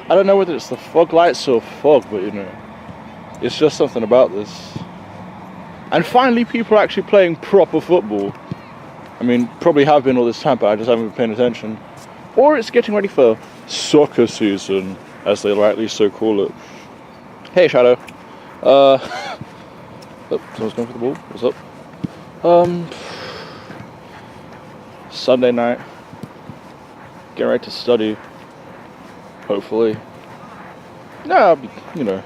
I don't know whether it's the fog lights or fog, but you know, it's just something about this. And finally, people are actually playing proper football. I mean, probably have been all this time, but I just haven't been paying attention. Or it's getting ready for soccer season, as they rightly so call it. Hey, Shadow. Oh, someone's going for the ball. What's up? Sunday night. Getting ready to study. Hopefully. Nah, you know.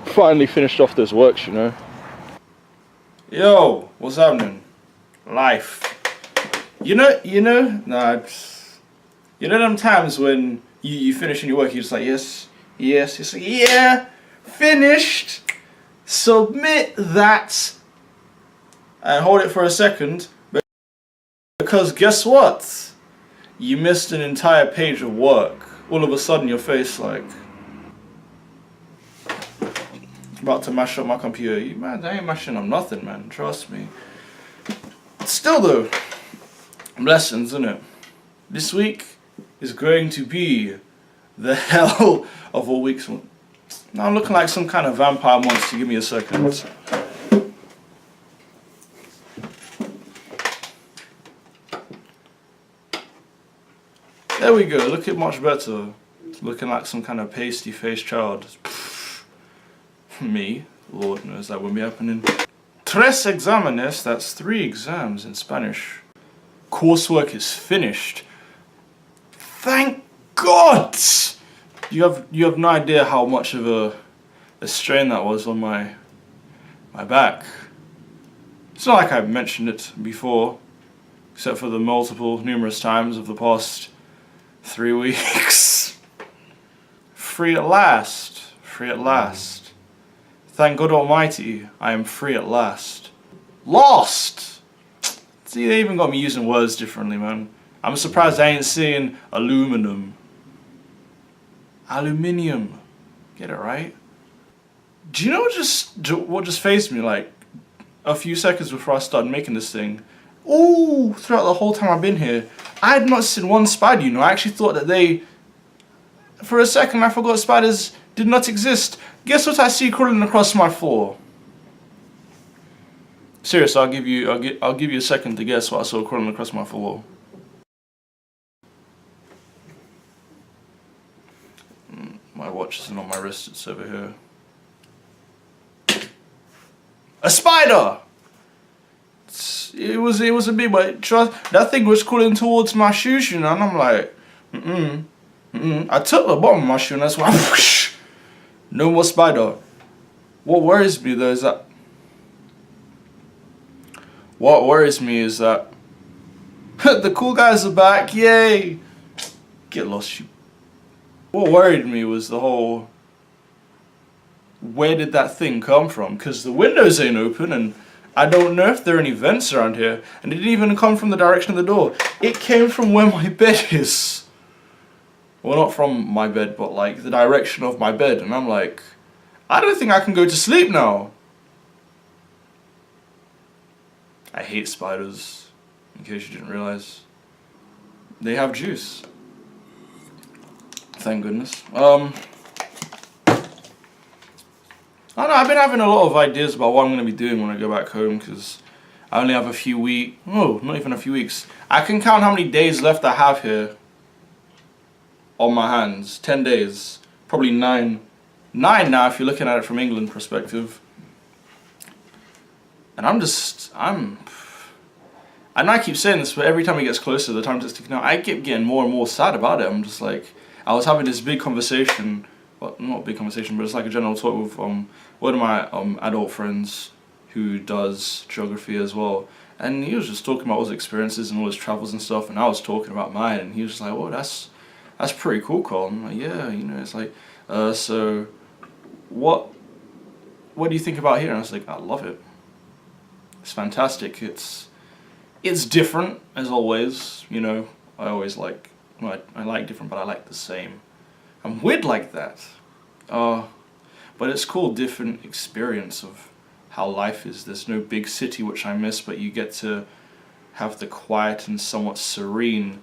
Finally finished off this works, you know. Yo, what's happening? Life. You know, nah, you know them times when you finish your work, you're just like, yes, it's like, yeah, finished, submit that, and hold it for a second, because guess what? You missed an entire page of work. All of a sudden your face like, about to mash up my computer. Man, I ain't mashing up nothing, man, trust me. Still though, blessings, isn't it? This week is going to be the hell of all weeks. Now I'm looking like some kind of vampire monster. Give me a second. There we go, looking much better. Looking like some kind of pasty faced child. Me, Lord knows that won't be happening. Tres exámenes, that's 3 exams in Spanish. Coursework is finished. Thank God! You have no idea how much of a strain that was on my back. It's not like I've mentioned it before, except for the numerous times of the past 3 weeks. Free at last. Free at last. Thank God Almighty, I am free at last. Lost! See, they even got me using words differently, man. I'm surprised I ain't saying aluminum. Aluminium. Get it right? Do you know what just fazed me like a few seconds before I started making this thing? Ooh, throughout the whole time I've been here, I had not seen one spider, you know. I actually thought that for a second I forgot spiders did not exist. Guess what I see crawling across my floor? Serious, I'll give you a second to guess what I saw crawling across my floor. My watch isn't on my wrist, it's over here. A spider! It was a big, but that thing was crawling towards my shoes, you know, and I'm like, I took the bottom of my shoe and that's why whoosh, no more spider. What worries me though is that the cool guys are back, yay! Get lost, you. What worried me was the whole, where did that thing come from? Because the windows ain't open and I don't know if there are any vents around here, and it didn't even come from the direction of the door. It came from where my bed is. Well, not from my bed, but like the direction of my bed, and I'm like, I don't think I can go to sleep now. I hate spiders, in case you didn't realize. They have juice. Thank goodness. I don't know, I've been having a lot of ideas about what I'm going to be doing when I go back home, because I only have a few weeks, no, not even a few weeks. I can count how many days left I have here on my hands. 10 days. Probably 9. 9 now if you're looking at it from England perspective. And I know I keep saying this, but every time it gets closer, the time just ticking out, I keep getting more and more sad about it. I'm just like, I was having this big conversation, well, not a big conversation, but it's like a general talk with one of my adult friends who does geography as well, and he was just talking about all his experiences and all his travels and stuff, and I was talking about mine, and he was just like, "Oh, that's pretty cool, Colin." I'm like, yeah, you know, it's like, so what do you think about here? And I was like, I love it. It's fantastic. It's different as always, you know. I always like, well, I like different, but I like the same. I'm weird like that. But it's cool, different experience of how life is. There's no big city which I miss, but you get to have the quiet and somewhat serene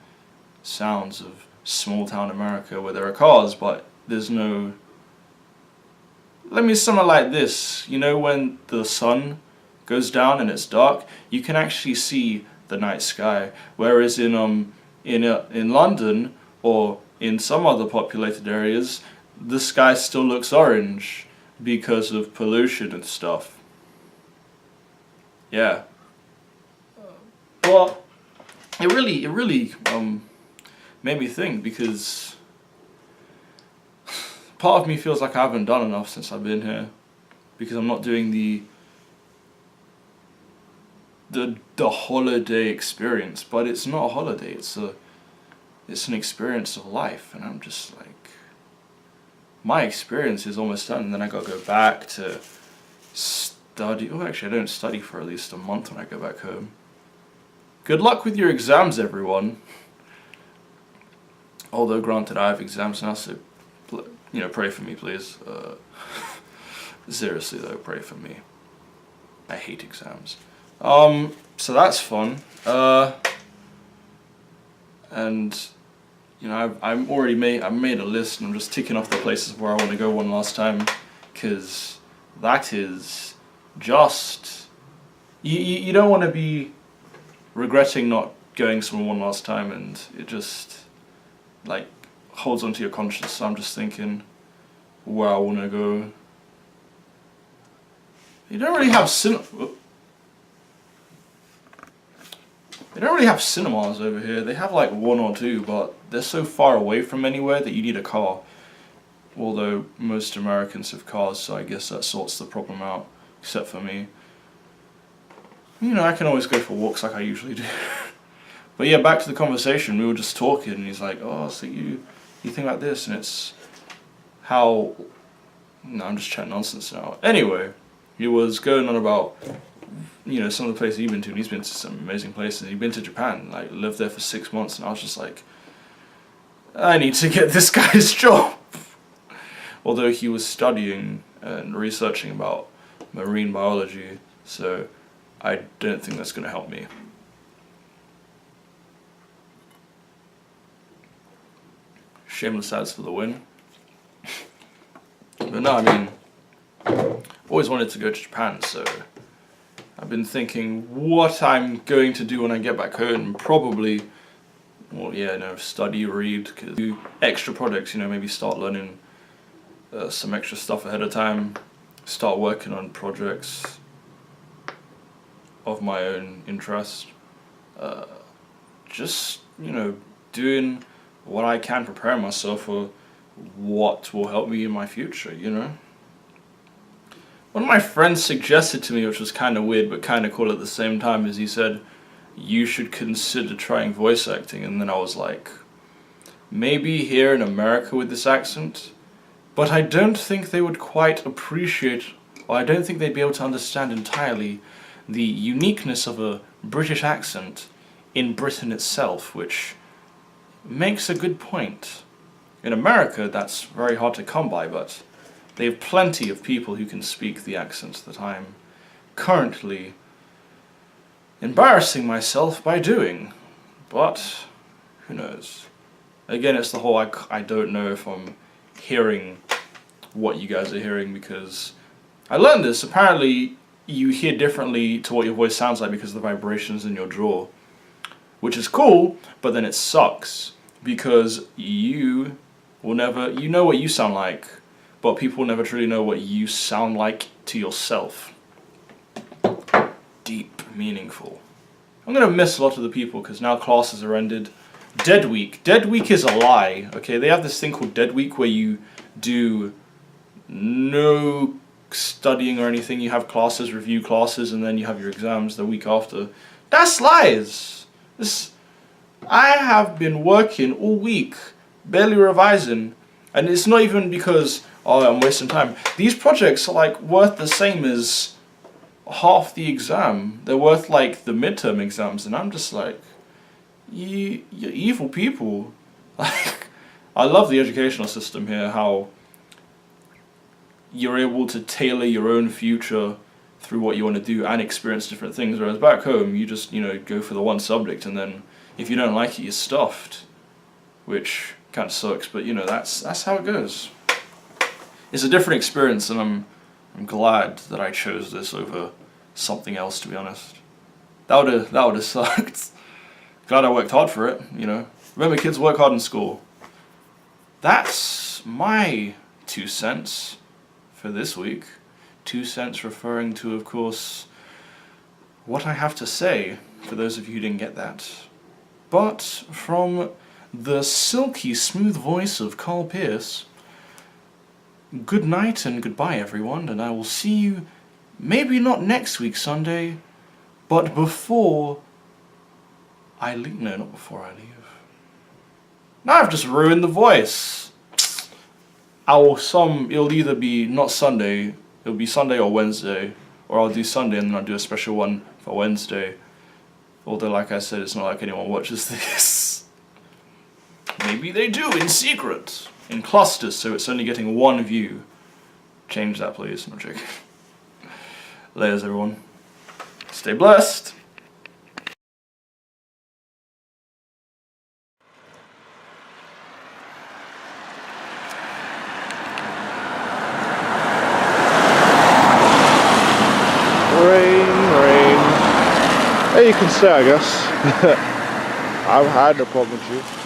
sounds of small town America where there are cars, but there's no. Let me sum it like this. You know when the sun goes down and it's dark, you can actually see the night sky. Whereas in London or in some other populated areas, the sky still looks orange because of pollution and stuff. Yeah. But it really made me think, because part of me feels like I haven't done enough since I've been here, because I'm not doing the holiday experience. But it's not a holiday, it's an experience of life, and I'm just like, my experience is almost done, and then I gotta go back to study. Oh, actually, I don't study for at least a month when I go back home. Good luck with your exams, everyone. Although, granted, I have exams now, so pray for me, please. Seriously though, pray for me. I hate exams. So that's fun. And I've made a list, and I'm just ticking off the places where I want to go one last time, because that is just you don't want to be regretting not going somewhere one last time, and it just like holds onto your conscience. So I'm just thinking where I want to go. You don't really have They don't really have cinemas over here. They have like one or two, but they're so far away from anywhere that you need a car. Although most Americans have cars, so I guess that sorts the problem out, except for me. I can always go for walks like I usually do. But yeah, back to the conversation. We were just talking, and he's like, "Oh, so you think about this?" And it's how. No, I'm just chatting nonsense now. Anyway, he was going on about some of the places he's been to, and he's been to some amazing places. He's been to Japan, like lived there for 6 months, and I was just like, I need to get this guy's job. Although he was studying and researching about marine biology, so I don't think that's going to help me. Shameless ads for the win. But no, I mean, always wanted to go to Japan, so I've been thinking what I'm going to do when I get back home. Probably, study, read, do extra projects, maybe start learning some extra stuff ahead of time, start working on projects of my own interest. Just, doing what I can, prepare myself for what will help me in my future, One of my friends suggested to me, which was kind of weird but kind of cool at the same time, is he said, you should consider trying voice acting. And then I was like, maybe here in America with this accent, but I don't think they would quite appreciate, or I don't think they'd be able to understand entirely the uniqueness of a British accent in Britain itself, which makes a good point. In America, that's very hard to come by, but they have plenty of people who can speak the accent that I'm currently embarrassing myself by doing. But who knows? Again, it's the whole I don't know if I'm hearing what you guys are hearing, because I learned this. Apparently, you hear differently to what your voice sounds like because of the vibrations in your jaw, which is cool, but then it sucks because you will never, know what you sound like, but people will never truly know what you sound like to yourself. Deep, meaningful. I'm gonna miss a lot of the people because now classes are ended. Dead Week. Dead Week is a lie, okay? They have this thing called Dead Week where you do no studying or anything. You have classes, review classes, and then you have your exams the week after. That's lies! I have been working all week, barely revising, and it's not even because, I'm wasting time. These projects are like worth the same as half the exam. They're worth like the midterm exams, and I'm just like, you're evil people. Like, I love the educational system here, how you're able to tailor your own future through what you want to do and experience different things, whereas back home you just go for the one subject, and then if you don't like it, you're stuffed. which kind of sucks, but you know, that's how it goes. It's a different experience, and I'm glad that I chose this over something else, to be honest. That would have sucked. Glad I worked hard for it, you know. Remember, kids, work hard in school. That's my 2 cents for this week. 2 cents referring to, of course, what I have to say, for those of you who didn't get that. But from the silky smooth voice of Carl Pierce, good night and goodbye, everyone, and I will see you maybe not next week Sunday, but before I leave. No, not before I leave. Now I've just ruined the voice. It'll either be not Sunday, it'll be Sunday or Wednesday, or I'll do Sunday and then I'll do a special one for Wednesday. Although, like I said, it's not like anyone watches this. Maybe they do in secret, in clusters, so it's only getting 1 view. Change that, please. No joke. Layers, everyone. Stay blessed. Rain. Hey, you can say, I guess. I've had no problem with you.